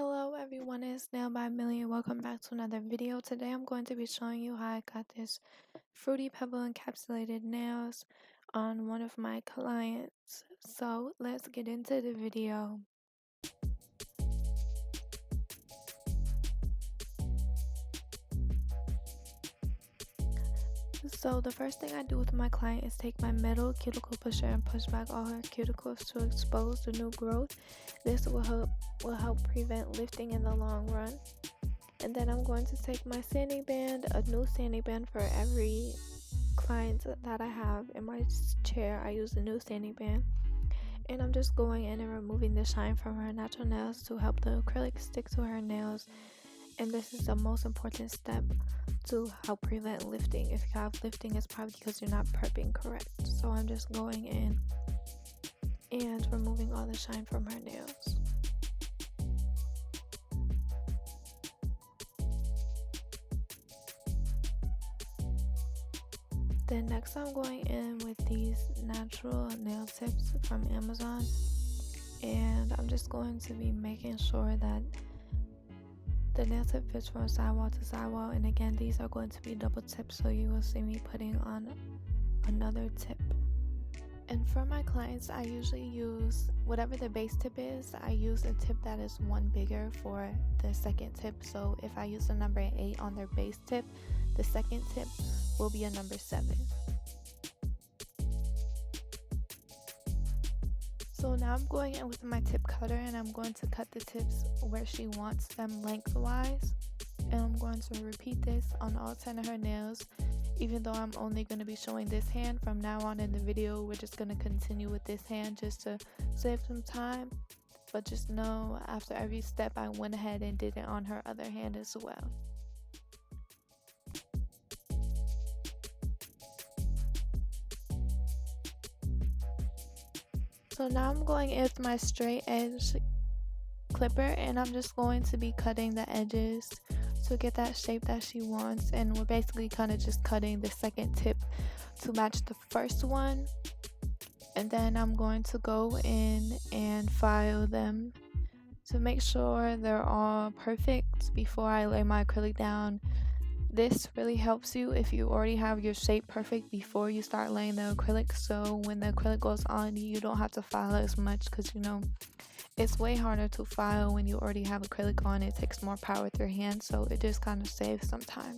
Hello everyone, it's Nail by Millie and welcome back to another video. Today I'm going to be showing you how I got this Fruity Pebble encapsulated nails on one of my clients. So let's get into the video. So the first thing I do with my client is take my metal cuticle pusher and push back all her cuticles to expose the new growth. This will help prevent lifting in the long run. And then I'm going to take my sanding band, a new sanding band for every client that I have in my chair. I use a new sanding band. And I'm just going in and removing the shine from her natural nails to help the acrylic stick to her nails. And this is the most important step to help prevent lifting. If you have lifting, it's probably because you're not prepping correct. So I'm just going in and removing all the shine from her nails. Then next I'm going in with these natural nail tips from Amazon, and I'm just going to be making sure that the nail tip fits from sidewall to sidewall. And again, these are going to be double tips, so you will see me putting on another tip. And for my clients, I usually use whatever the base tip is. I use a tip that is one bigger for the second tip. So if I use the number 8 on their base tip, the second tip will be a number 7. So now I'm going in with my tip cutter and I'm going to cut the tips where she wants them lengthwise. And I'm going to repeat this on all 10 of her nails. Even though I'm only going to be showing this hand from now on in the video, we're just going to continue with this hand just to save some time. But just know after every step I went ahead and did it on her other hand as well. So now I'm going in with my straight edge clipper and I'm just going to be cutting the edges to get that shape that she wants. And we're basically kind of just cutting the second tip to match the first one. And then I'm going to go in and file them to make sure they're all perfect before I lay my acrylic down. This really helps you if you already have your shape perfect before you start laying the acrylic, so when the acrylic goes on, you don't have to file as much, because it's way harder to file when you already have acrylic on. It takes more power with your hand, so it just kind of saves some time.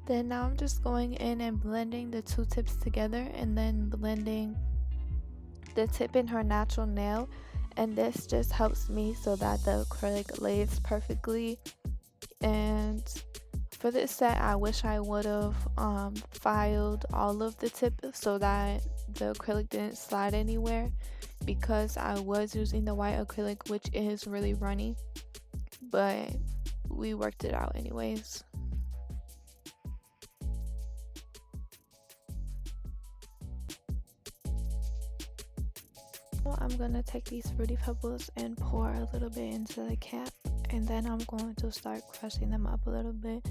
Then now I'm just going in and blending the two tips together and then blending the tip in her natural nail, and this just helps me so that the acrylic lays perfectly. And for this set, I wish I would have filed all of the tip so that the acrylic didn't slide anywhere, because I was using the white acrylic, which is really runny, but we worked it out anyways. I'm gonna take these Fruity Pebbles and pour a little bit into the cap, and then I'm going to start crushing them up a little bit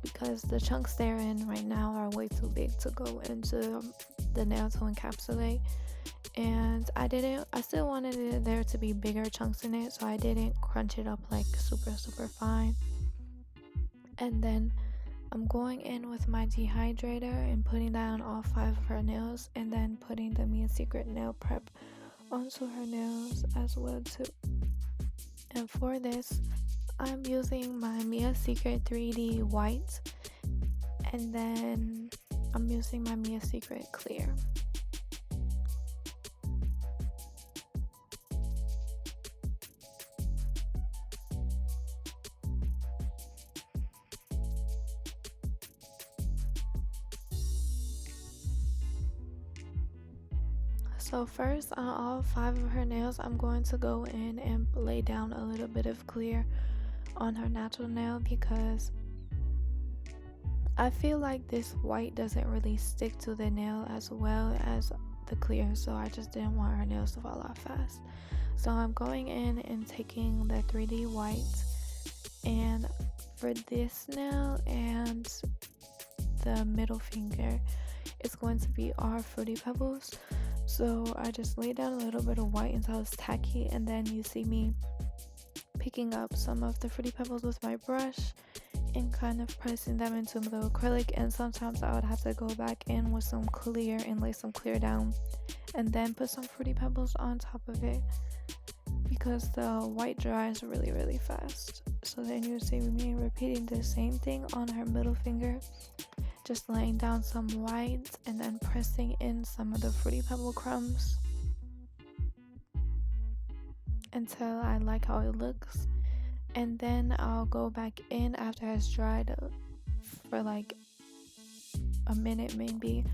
because the chunks they're in right now are way too big to go into the nail to encapsulate. And I still wanted there to be bigger chunks in it, so I didn't crunch it up like super fine. And then I'm going in with my dehydrator and putting that on all 5 of her nails, and then putting the Mia Secret nail prep onto her nails as well too. And for this, I'm using my Mia Secret 3D white, and then I'm using my Mia Secret clear. So first, on all 5 of her nails, I'm going to go in and lay down a little bit of clear on her natural nail, because I feel like this white doesn't really stick to the nail as well as the clear, so I just didn't want her nails to fall off fast. So I'm going in and taking the 3D white, and for this nail and the middle finger, it's going to be our Fruity Pebbles. So I just laid down a little bit of white until it's tacky, and then you see me picking up some of the Fruity Pebbles with my brush and kind of pressing them into the acrylic. And sometimes I would have to go back in with some clear and lay some clear down and then put some Fruity Pebbles on top of it, because the white dries really fast. So then you see me repeating the same thing on her middle finger, just laying down some white and then pressing in some of the Fruity Pebble crumbs until I like how it looks. And then I'll go back in after it's dried for like a minute maybe.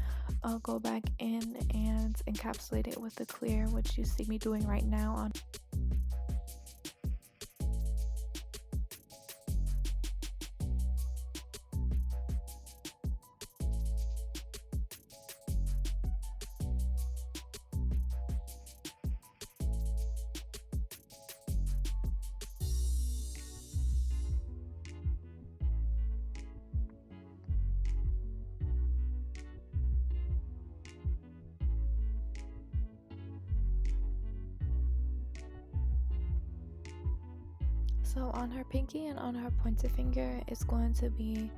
I'll go back in and encapsulate it with the clear, which you see me doing right now on. So on her pinky and on her pointer finger, it's going to be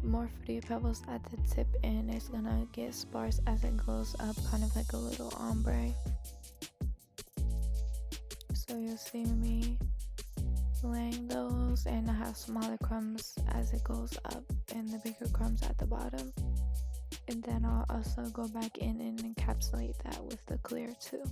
more Fruity Pebbles at the tip, and it's gonna get sparse as it goes up, kind of like a little ombre. So you'll see me laying those, and I have smaller crumbs as it goes up and the bigger crumbs at the bottom. And then I'll also go back in and encapsulate that with the clear too.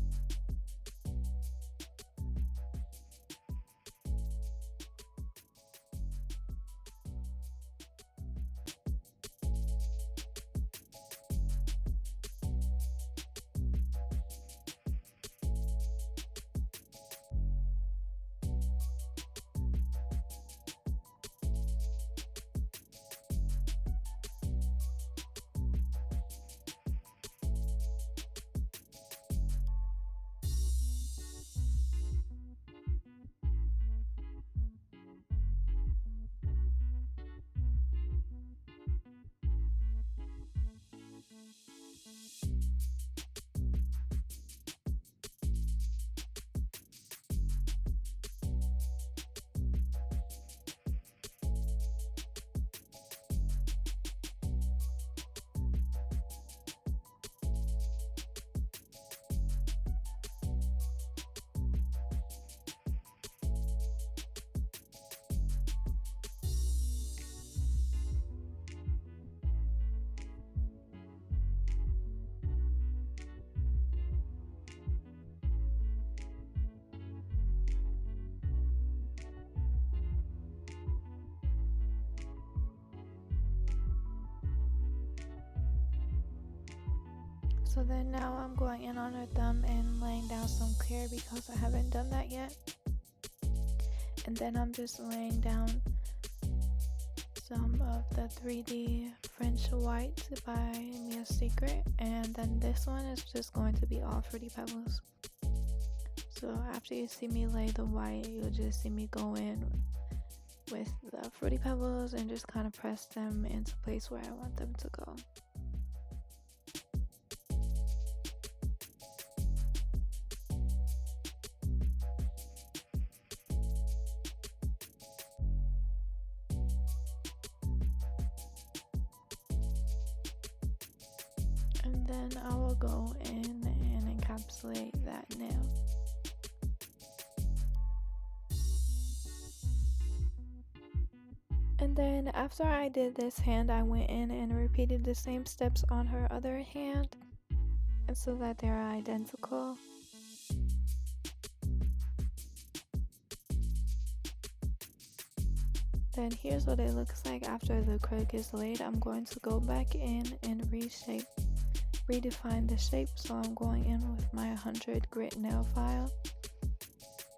So then now I'm going in on her thumb and laying down some clear because I haven't done that yet. And then I'm just laying down some of the 3D French white by Mia Secret, and then this one is just going to be all Fruity Pebbles. So after you see me lay the white, you'll just see me go in with the Fruity Pebbles and just kind of press them into place where I want them to go. And then I will go in and encapsulate that nail. And then after I did this hand, I went in and repeated the same steps on her other hand, and so that they're identical. Then here's what it looks like after the acrylic is laid. I'm going to go back in and redefine the shape. So I'm going in with my 100 grit nail file,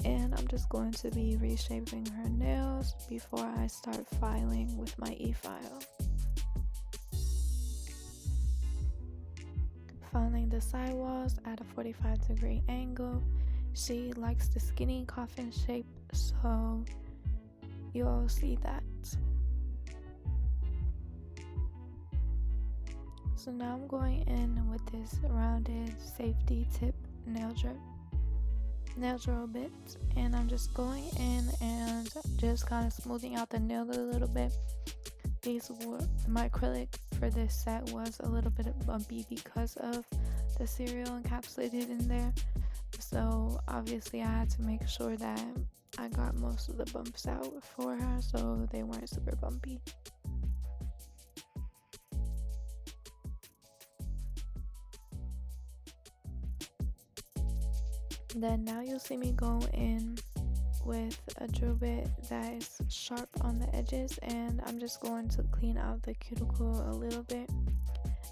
and I'm just going to be reshaping her nails before I start filing with my e-file. filing the sidewalls at a 45-degree angle. She likes the skinny coffin shape, so you'll see that. So now I'm going in with this rounded safety tip nail drill bit, and I'm just going in and just kind of smoothing out the nail a little bit. My acrylic for this set was a little bit bumpy because of the cereal encapsulated in there, so obviously I had to make sure that I got most of the bumps out for her so they weren't super bumpy. Then now you'll see me go in with a drill bit that is sharp on the edges, and I'm just going to clean out the cuticle a little bit.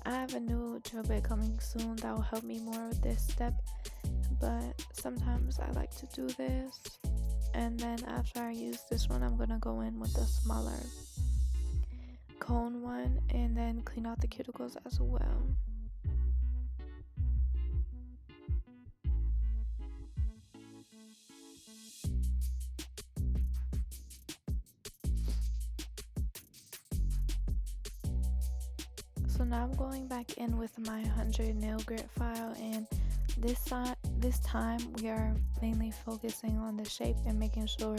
I have a new drill bit coming soon that will help me more with this step, but sometimes I like to do this. And then after I use this one, I'm going to go in with a smaller cone one and then clean out the cuticles as well. So now I'm going back in with my 100 nail grit file, and this time we are mainly focusing on the shape and making sure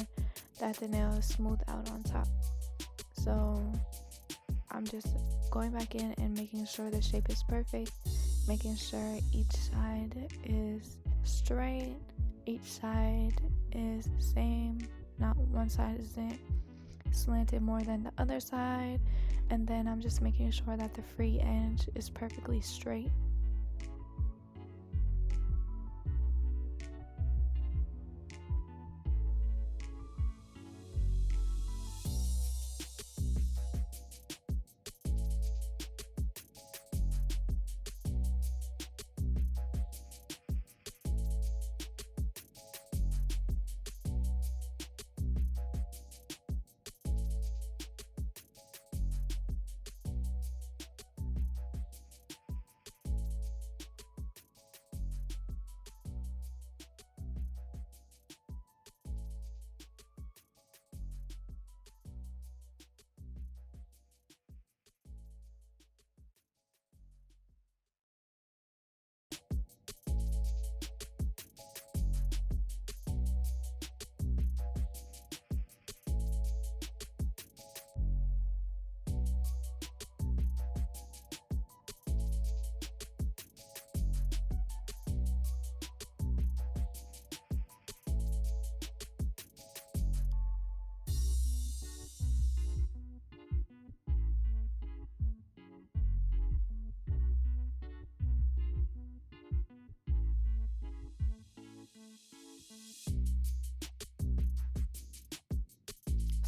that the nail is smooth out on top. So I'm just going back in and making sure the shape is perfect, making sure each side is straight, each side is the same, not one side isn't slanted more than the other side, and then I'm just making sure that the free edge is perfectly straight.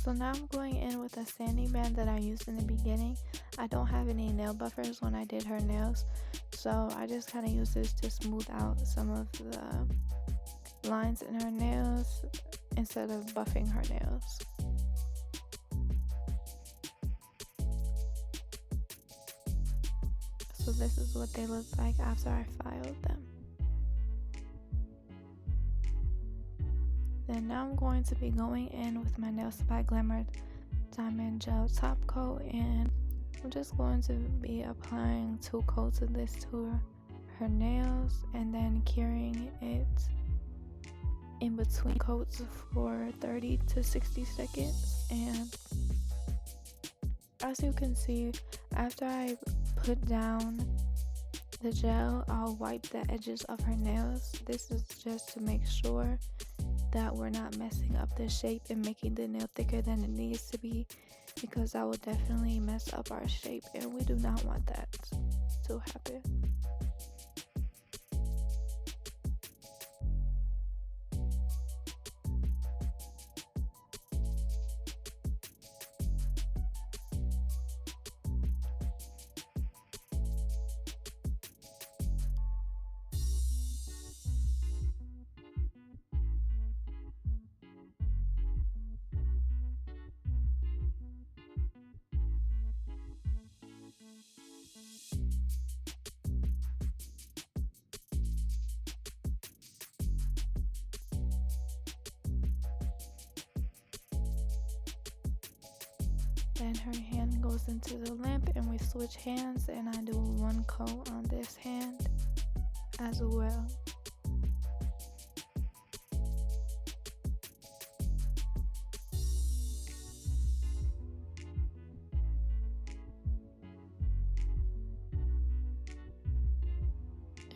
So now I'm going in with a sanding band that I used in the beginning. I don't have any nail buffers when I did her nails, so I just kind of use this to smooth out some of the lines in her nails instead of buffing her nails. So this is what they look like after I filed them. Then now I'm going to be going in with my Nail Supply Glamour Diamond Gel Top Coat, and I'm just going to be applying 2 coats of this to her nails and then curing it in between coats for 30 to 60 seconds. And as you can see, after I put down the gel, I'll wipe the edges of her nails. This is just to make sure that we're not messing up the shape and making the nail thicker than it needs to be, because that will definitely mess up our shape and we do not want that to happen. Then her hand goes into the lamp and we switch hands, and I do one coat on this hand as well.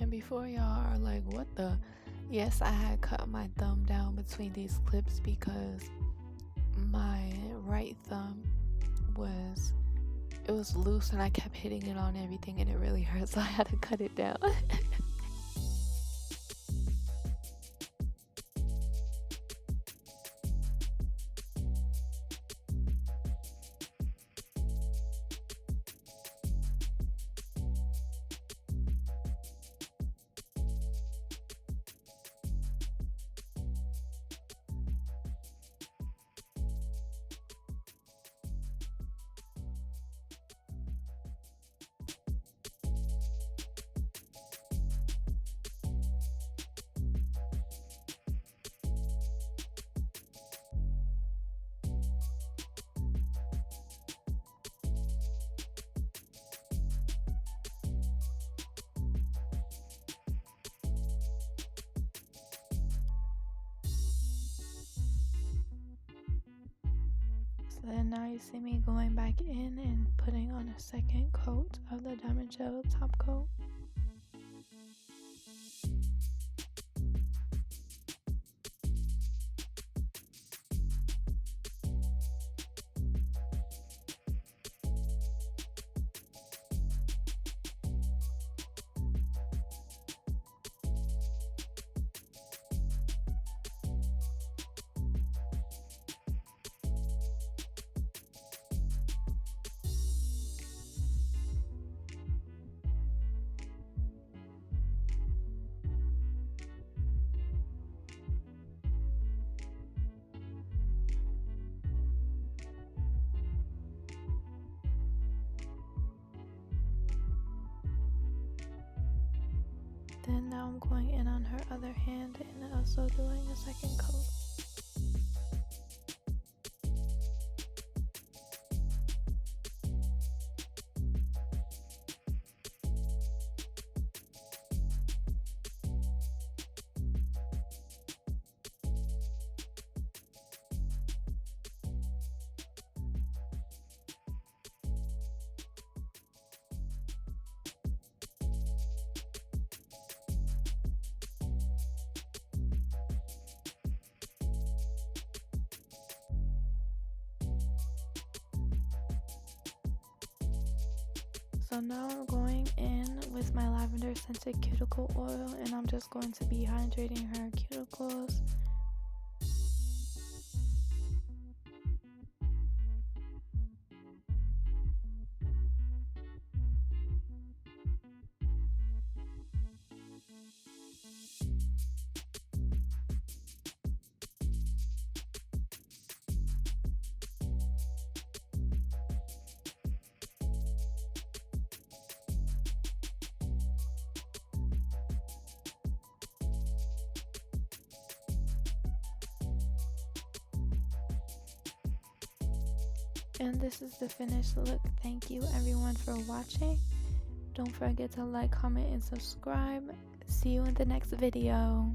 And before y'all are like, what the? Yes, I had cut my thumb down between these clips because my right thumb was loose and I kept hitting it on everything and it really hurt, so I had to cut it down. So then now you see me going back in and putting on a second coat of the diamond gel top coat. Then now I'm going in on her other hand and also doing a second coat. So now I'm going in with my lavender scented cuticle oil and I'm just going to be hydrating her cuticles. And this is the finished look. Thank you everyone for watching. Don't forget to like, comment, and subscribe. See you in the next video.